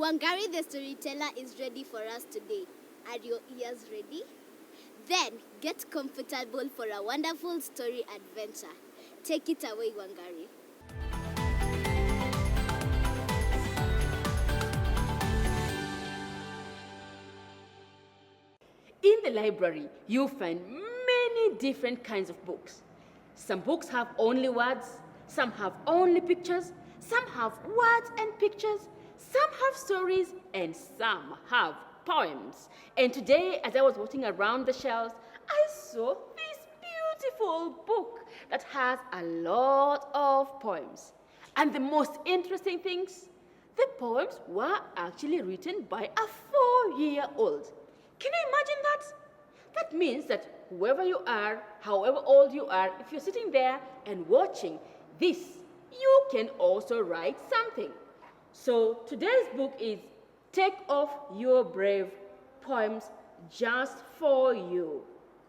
Wangare the storyteller is ready for us today. Are your ears ready? Then get comfortable for a wonderful story adventure. Take it away, Wangare. In the library, you'll find many different kinds of books. Some books have only words, some have only pictures, some have words and pictures, some have stories, and some have poems. And today, as I was walking around the shelves, I saw this beautiful book that has a lot of poems. And the most interesting things, the poems were actually written by a 4-year-old. Can you imagine that? That means that whoever you are, however old you are, if you're sitting there and watching this, you can also write something. So today's book is Take Off Your Brave, Poems Just For You.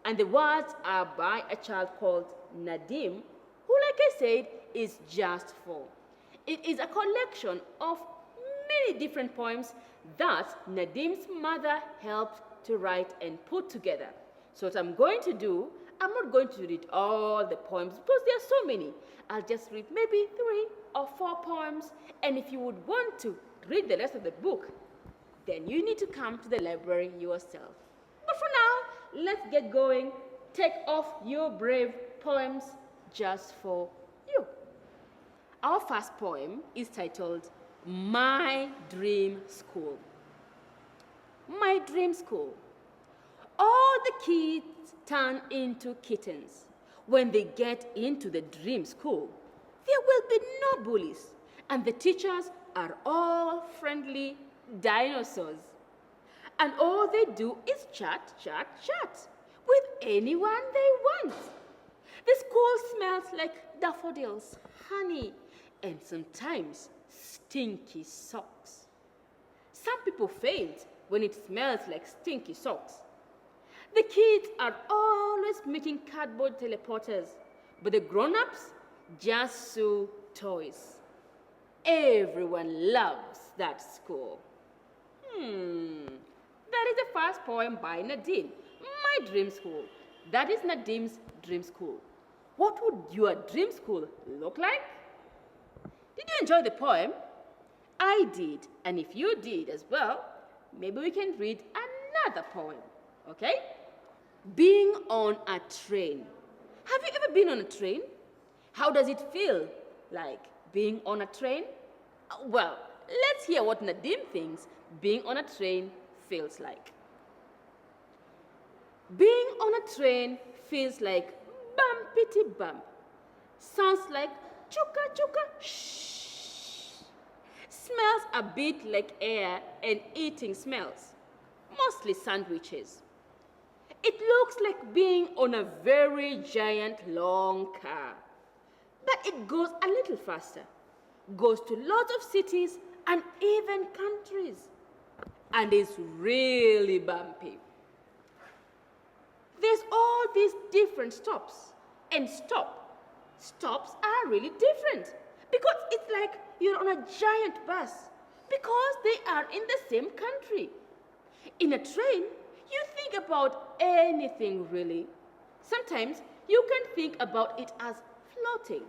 And the words are by a child called Nadim, who, like I said, is just for. It is a collection of many different poems that Nadim's mother helped to write and put together. So what I'm going to do, I'm not going to read all the poems because there are so many. I'll just read maybe 3 or 4 poems, and if you would want to read the rest of the book, then you need to come to the library yourself. But for now, let's get going. Take off your brave, poems just for you. Our first poem is titled My Dream School. My dream school. All the kids turn into kittens. When they get into the dream school, there will be no bullies, and the teachers are all friendly dinosaurs. And all they do is chat with anyone they want. The school smells like daffodils, honey, and sometimes stinky socks. Some people faint when it smells like stinky socks. The kids are always making cardboard teleporters, but the grown-ups just sew toys. Everyone loves that school. That is the first poem by Nadim, My Dream School. That is Nadim's dream school. What would your dream school look like? Did you enjoy the poem? I did, and if you did as well, maybe we can read another poem, okay? Being on a train. Have you ever been on a train? How does it feel like being on a train? Well, let's hear what Nadim thinks being on a train feels like. Being on a train feels like bumpity bump. Sounds like chuka chuka shh. Smells a bit like air and eating smells, mostly sandwiches. It looks like being on a very giant long car, but it goes a little faster, goes to lots of cities and even countries, and is really bumpy. There's all these different stops, and stops are really different because it's like you're on a giant bus because they are in the same country. In a train, you think about anything really. Sometimes you can think about it as floating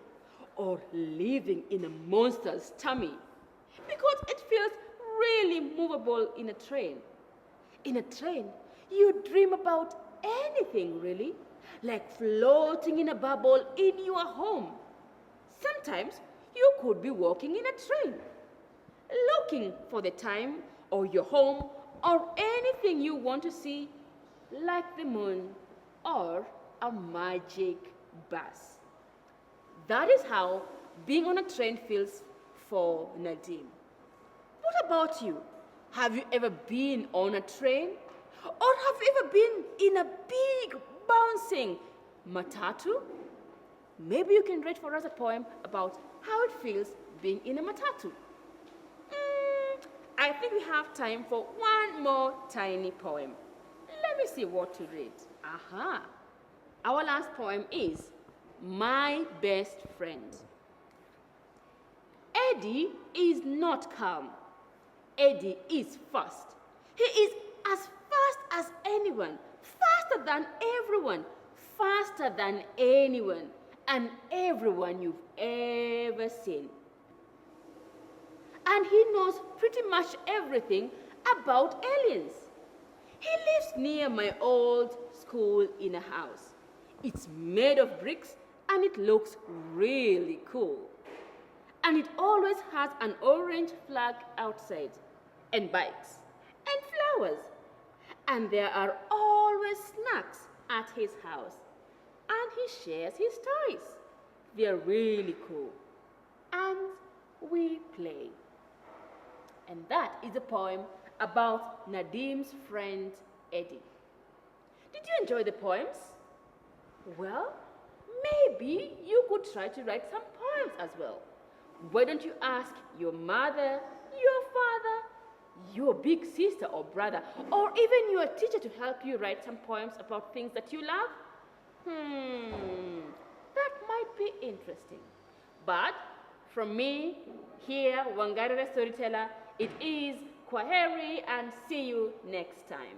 or living in a monster's tummy because it feels really movable in a train. In a train, you dream about anything really, like floating in a bubble in your home. Sometimes you could be walking in a train, looking for the time or your home or anything you want to see, like the moon or a magic bus. That is how being on a train feels for Nadim. What about you? Have you ever been on a train? Or have you ever been in a big bouncing matatu? Maybe you can read for us a poem about how it feels being in a matatu. I think we have time for one more tiny poem. Let me see what to read. Our last poem is My Best Friend. Eddie is not calm. Eddie is fast. He is as fast as anyone, faster than everyone, faster than anyone and everyone you've ever seen. And he knows pretty much everything about aliens. He lives near my old school in a house. It's made of bricks and it looks really cool. And it always has an orange flag outside, and bikes, and flowers. And there are always snacks at his house. And he shares his stories. They're really cool. And we play. And that is a poem about Nadim's friend Eddie. Did you enjoy the poems? Well, maybe you could try to write some poems as well. Why don't you ask your mother, your father, your big sister or brother, or even your teacher to help you write some poems about things that you love? That might be interesting. But from me, here, Wangare the storyteller, it is Kwaheri and see you next time.